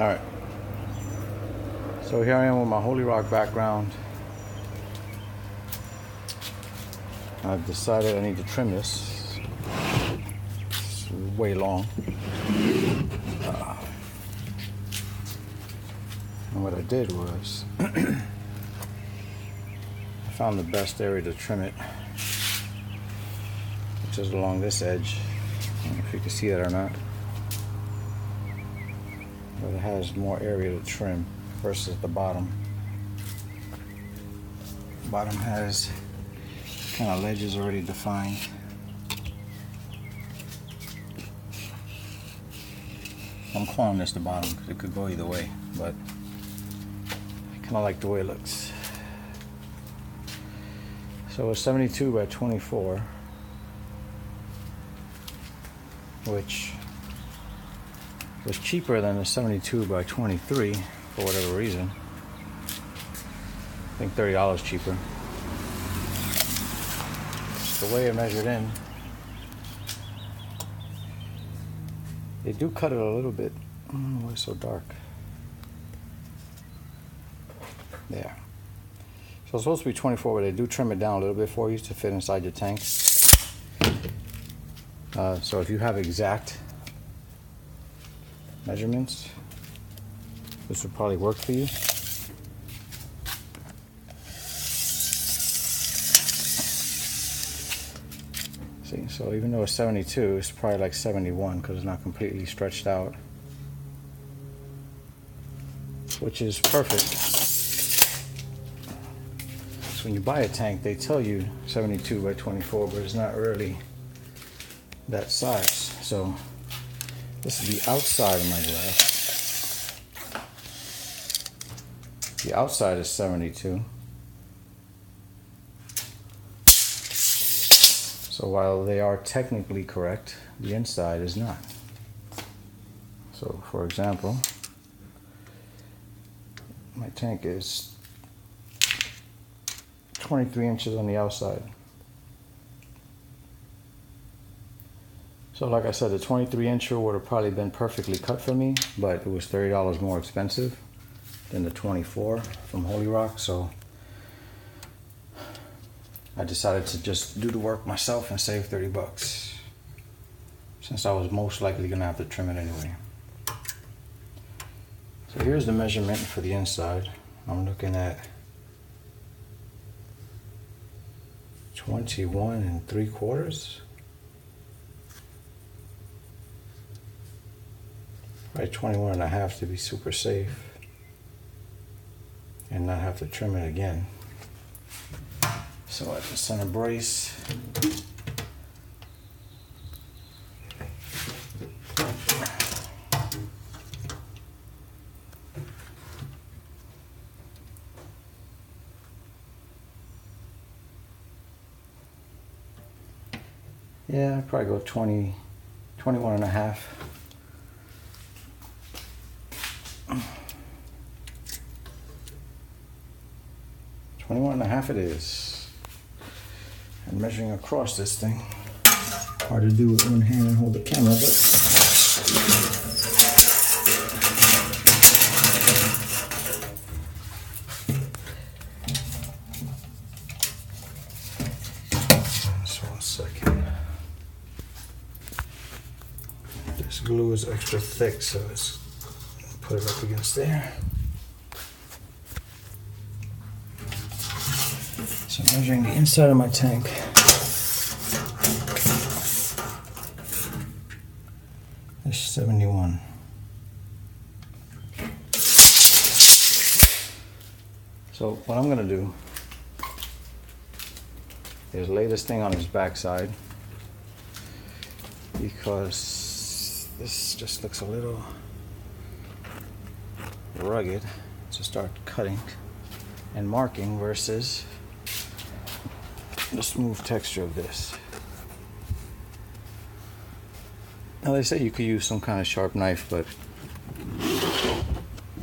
Alright, so here I am with my Holy Rock background. I've decided I need to trim this. It's way long. And what I did was I found the best area to trim it, which is along this edge. I don't know if you can see that or not, but it has more area to trim versus the bottom. The bottom has kind of ledges already defined. I'm calling this the bottom because it could go either way, but I kind of like the way it looks. So it's 72 by 24, which was cheaper than the 72 by 23 for whatever reason. I think $30 cheaper. Just the way it measured in. They do cut it a little bit. I don't know why it's so dark. There. So it's supposed to be 24, but they do trim it down a little bit for you to fit inside your tank. So if you have exact measurements, this would probably work for you. See, so even though it's 72, it's probably like 71 because it's not completely stretched out, which is perfect. So when you buy a tank, they tell you 72 by 24, but it's not really that size. So this is the outside of my glass. The outside is 72. So while they are technically correct, the inside is not. So for example, my tank is 23 inches on the outside. So like I said, the 23 incher would have probably been perfectly cut for me, but it was $30 more expensive than the 24 from Holy Rock. So I decided to just do the work myself and save 30 bucks, since I was most likely gonna have to trim it anyway. So here's the measurement for the inside. I'm looking at 21 3/4. Right, 21 1/2 to be super safe and not have to trim it again. So at the center brace, yeah, I'd probably go 20, 21 1/2. 21 1/2 it is. And measuring across this thing, hard to do with one hand and hold the camera, but just 1 second. This glue is extra thick, so let's put it up against there. So measuring the inside of my tank, is 71. So what I'm gonna do is lay this thing on its backside, because this just looks a little rugged to start cutting and marking versus the smooth texture of this. Now they say you could use some kind of sharp knife, but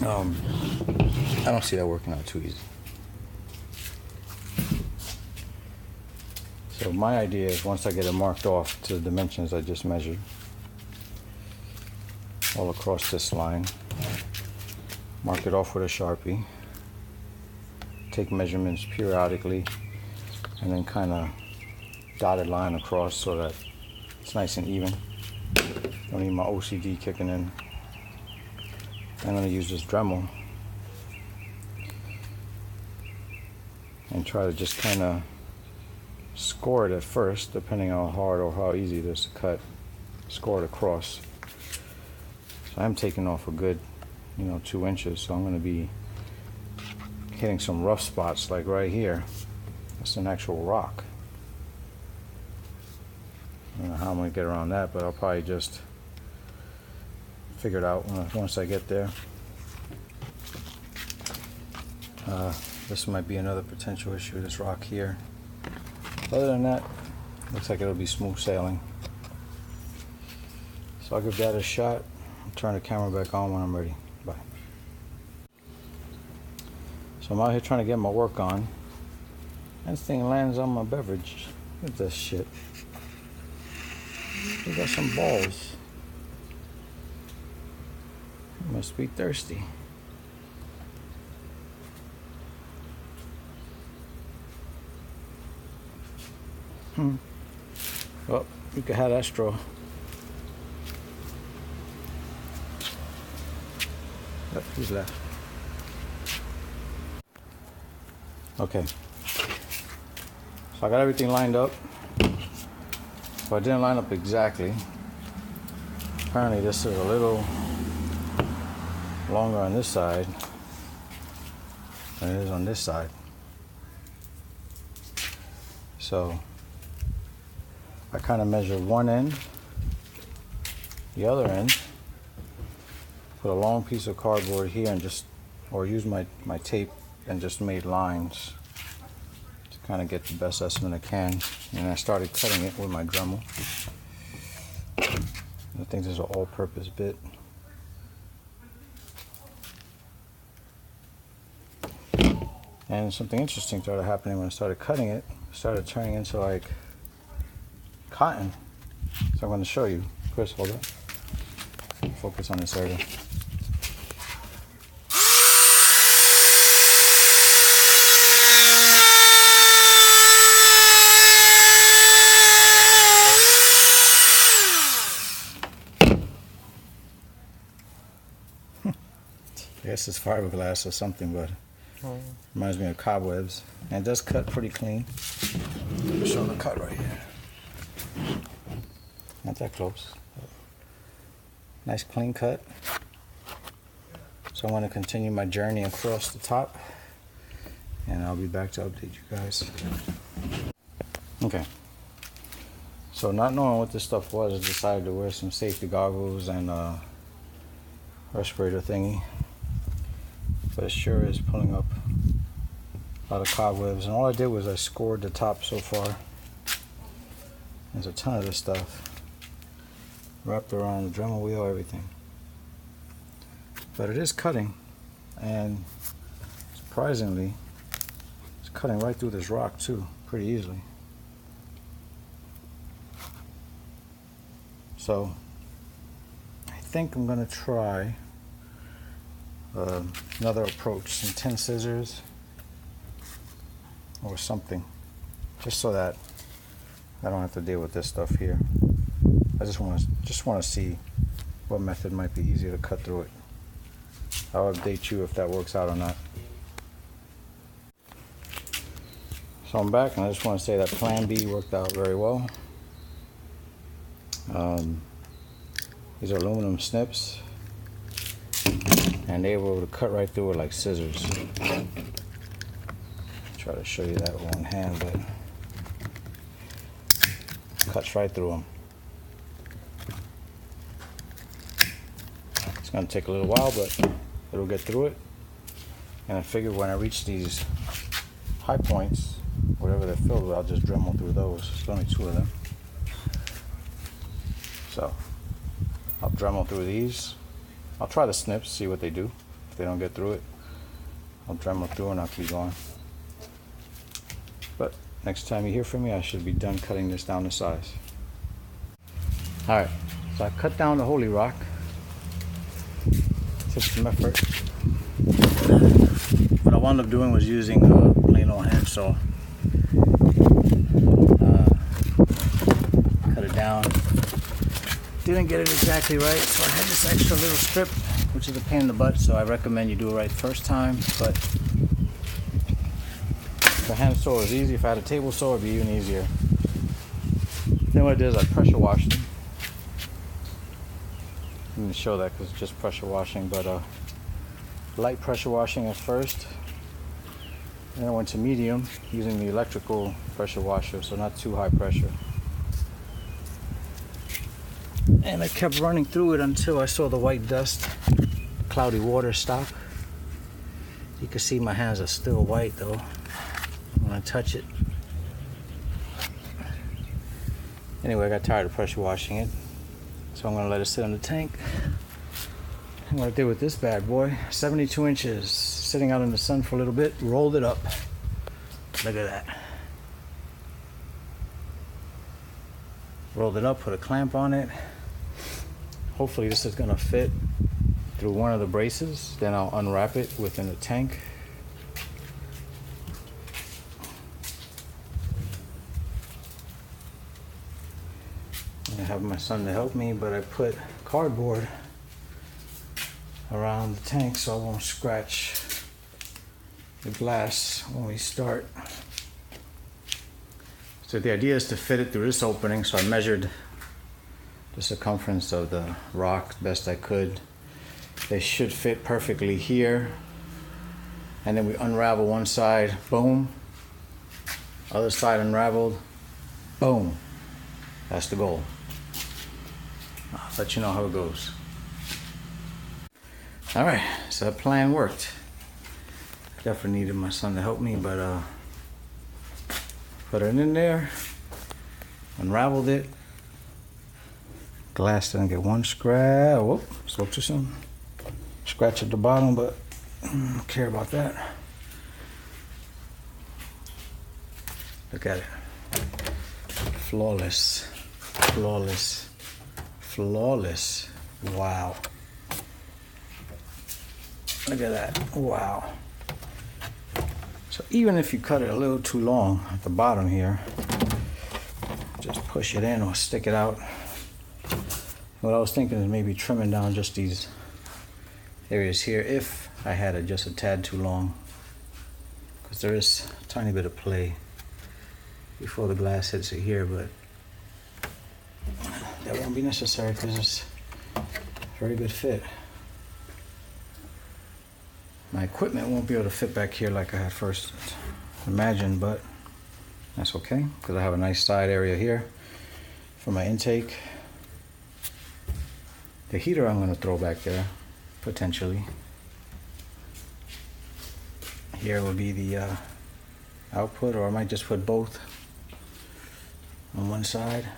I don't see that working out too easy. So my idea is, once I get it marked off to the dimensions I just measured, all across this line, Mark it off with a Sharpie. Take measurements periodically, and then kind of dotted line across so that it's nice and even. Don't need my OCD kicking in. I'm going to use this Dremel and try to just kind of score it at first, depending on how hard or how easy it is to cut. Score it across. So I'm taking off a good, 2 inches. So I'm going to be hitting some rough spots, like right here. That's an actual rock. I don't know how I'm going to get around that, but I'll probably just figure it out once I get there. This might be another potential issue, this rock here. Other than that, looks like it'll be smooth sailing. So I'll give that a shot. I'll turn the camera back on when I'm ready. Bye. So I'm out here trying to get my work on. This thing lands on my beverage. Look at this shit. We got some balls. You must be thirsty. Well, you can have that straw. Yep, he's left. Okay. So I got everything lined up. But I didn't line up exactly. Apparently this is a little longer on this side than it is on this side. So I kind of measured one end, the other end, put a long piece of cardboard here and use my tape and just made lines to kind of get the best estimate I can. And I started cutting it with my Dremel. I think this is an all-purpose bit. And something interesting started happening when I started cutting it. It started turning into like cotton. So I'm going to show you. Chris, hold up. Focus on this area. I guess it's fiberglass or something, but reminds me of cobwebs. And it does cut pretty clean. Let me show the cut right here. Not that close. Nice clean cut. So I want to continue my journey across the top, and I'll be back to update you guys. Okay. So not knowing what this stuff was, I decided to wear some safety goggles and a respirator thingy. But it sure is pulling up a lot of cobwebs. And all I did was I scored the top so far. There's a ton of this stuff wrapped around the Dremel wheel, everything. But it is cutting, and surprisingly, it's cutting right through this rock too, pretty easily. So I think I'm gonna try another approach, some tin scissors or something, just so that I don't have to deal with this stuff here. I just want to see what method might be easier to cut through it. I'll update you if that works out or not. So I'm back, and I just want to say that Plan B worked out very well. These are aluminum snips, and they were able to cut right through it like scissors. Try to show you that with one hand, but cuts right through them. It's going to take a little while, but it'll get through it. And I figured when I reach these high points, whatever they're filled with, I'll just Dremel through those. There's only 2 of them. So I'll Dremel through these. I'll try the snips, see what they do. If they don't get through it, I'll Dremel through and I'll keep going. But next time you hear from me, I should be done cutting this down to size. Alright, so I cut down the holy rock. Took some effort. What I wound up doing was using a plain old hand saw. Cut it down. Didn't get it exactly right, so I had this extra little strip, which is a pain in the butt, so I recommend you do it right first time. But the hand saw is easy. If I had a table saw, it'd be even easier. Then what I did is I pressure washed them. I'm going to show that because it's just pressure washing, but light pressure washing at first. Then I went to medium using the electrical pressure washer, so not too high pressure. And I kept running through it until I saw the white dust, cloudy water stop. You can see my hands are still white though when I touch it. Anyway, I got tired of pressure washing it, so I'm going to let it sit in the tank. And what I did with this bad boy, 72 inches, sitting out in the sun for a little bit, rolled it up. Look at that. Rolled it up, put a clamp on it. Hopefully this is going to fit through one of the braces. Then I'll unwrap it within the tank. I have my son to help me, but I put cardboard around the tank so I won't scratch the glass when we start. So the idea is to fit it through this opening, so I measured the circumference of the rock best I could. They should fit perfectly here. And then we unravel one side, boom. Other side unraveled, boom. That's the goal. I'll let you know how it goes. Alright, so that plan worked. Definitely needed my son to help me, but put it in there, unraveled it. Glass didn't get one scratch. Whoop, spoke too soon. Scratch at the bottom, but I don't care about that. Look at it. Flawless, flawless, flawless. Wow. Look at that. Wow. So even if you cut it a little too long at the bottom here, just push it in or stick it out. What I was thinking is maybe trimming down just these areas here if I had it just a tad too long, because there is a tiny bit of play before the glass hits it here, but that won't be necessary because it's a very good fit. My equipment won't be able to fit back here like I had first imagined, but that's okay because I have a nice side area here for my intake. The heater I'm going to throw back there, potentially. Here will be the output, or I might just put both on one side.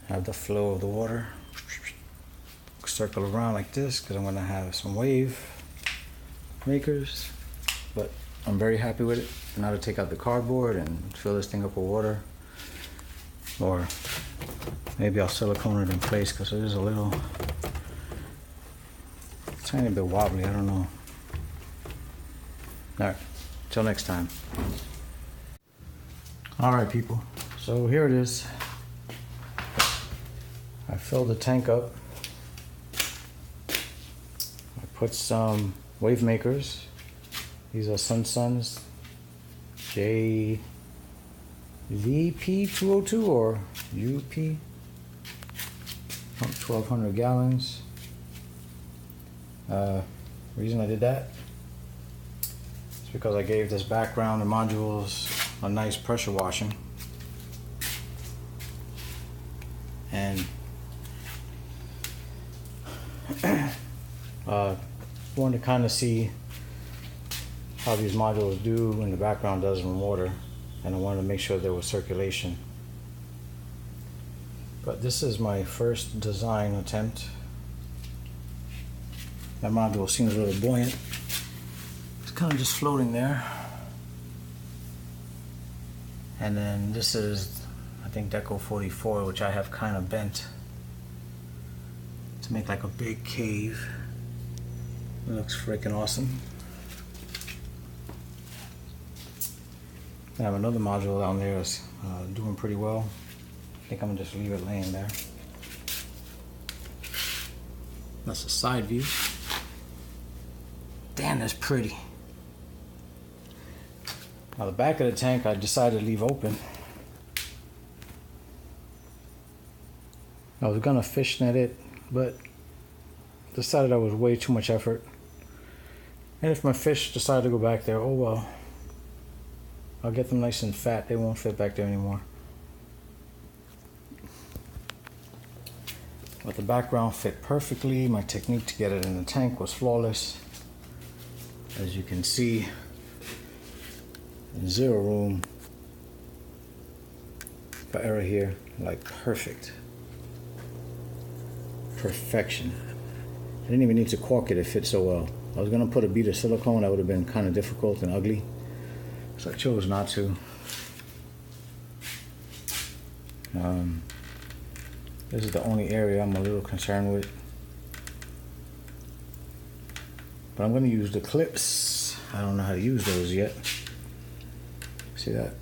Have the flow of the water circle around like this because I'm going to have some wave makers. But I'm very happy with it. Now to take out the cardboard and fill this thing up with water. Or maybe I'll silicone it in place because it is a little tiny bit wobbly. I don't know. Alright, till next time. Alright people, so here it is. I filled the tank up. I put some wave makers. These are Suns JVP202 or UP. 1200 gallons. Reason I did that is because I gave this background and modules a nice pressure washing, and wanted to kind of see how these modules do and the background does in water, and I wanted to make sure there was circulation. But this is my first design attempt. That module seems a little buoyant. It's kind of just floating there. And then this is, I think, Deco 44, which I have kind of bent to make like a big cave. It looks freaking awesome. I have another module down there that's doing pretty well. I think I'm gonna just leave it laying there. That's a side view. Damn, that's pretty. Now the back of the tank I decided to leave open. I was gonna fishnet it, but decided that was way too much effort. And if my fish decide to go back there, oh well. I'll get them nice and fat. They won't fit back there anymore. But the background fit perfectly. My technique to get it in the tank was flawless. As you can see, zero room for error here. Like perfect. Perfection. I didn't even need to caulk it. It fit so well. I was gonna put a bead of silicone. That would have been kind of difficult and ugly. So I chose not to. This is the only area I'm a little concerned with. But I'm going to use the clips. I don't know how to use those yet. See that?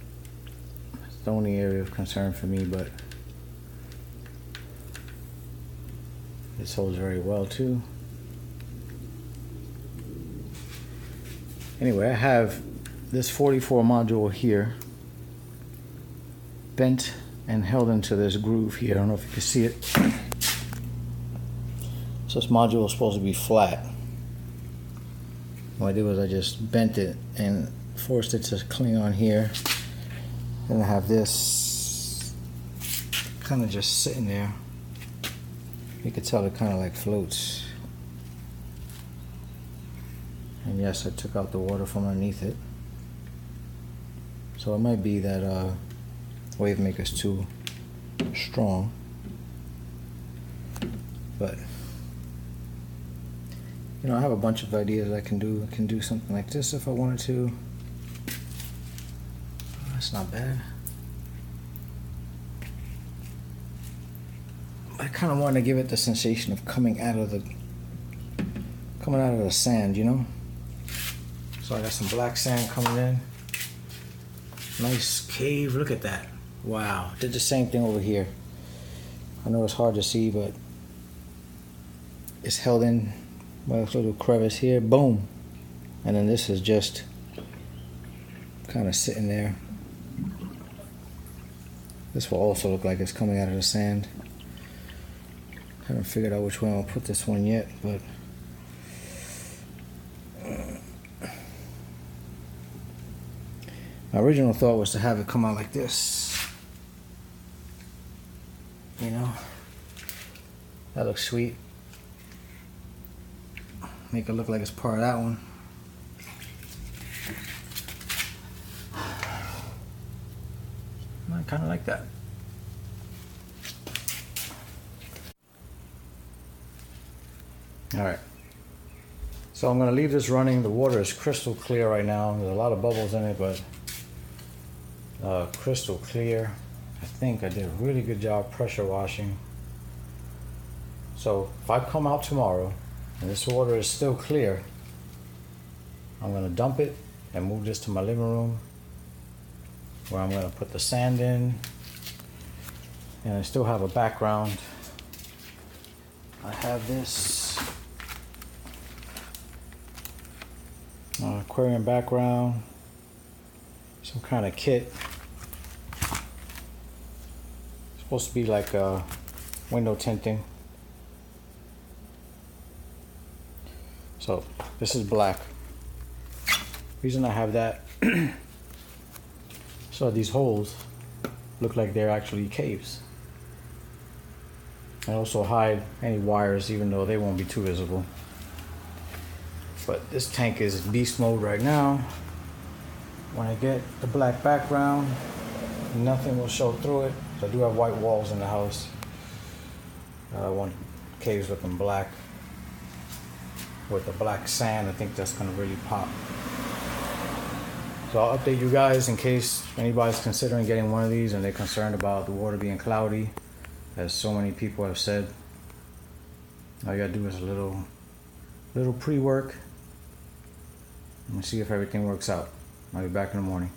It's the only area of concern for me, but this holds very well too. Anyway, I have this 44 module here bent and held into this groove here. I don't know if you can see it. So this module is supposed to be flat. What I did was I just bent it and forced it to cling on here. And I have this kind of just sitting there. You can tell it kind of like floats. And yes, I took out the water from underneath it. So it might be that wave maker's too strong, but you know, I have a bunch of ideas I can do. I can do something like this if I wanted to. Oh, that's not bad. I kind of want to give it the sensation of coming out of the sand, you know. So I got some black sand coming in. Nice cave, look at that. Wow, did the same thing over here. I know it's hard to see, but it's held in by a little crevice here, boom. And then this is just kind of sitting there. This will also look like it's coming out of the sand. Haven't figured out which way I'll put this one yet, but my original thought was to have it come out like this. You know, that looks sweet. Make it look like it's part of that one. I kind of like that. All right. So I'm going to leave this running. The water is crystal clear right now. There's a lot of bubbles in it, but crystal clear. I think I did a really good job pressure washing. So if I come out tomorrow and this water is still clear, I'm going to dump it and move this to my living room, where I'm going to put the sand in, and I still have a background. I have this aquarium background, some kind of kit. Supposed to be like window tinting. So this is black. Reason I have that, so these holes look like they're actually caves. And also hide any wires, even though they won't be too visible. But this tank is beast mode right now. When I get the black background, nothing will show through it. I do have white walls in the house. I want caves looking black with the black sand. I think that's gonna really pop. So I'll update you guys in case anybody's considering getting one of these and they're concerned about the water being cloudy, as so many people have said. All you gotta do is a little pre-work and see if everything works out. I'll be back in the morning.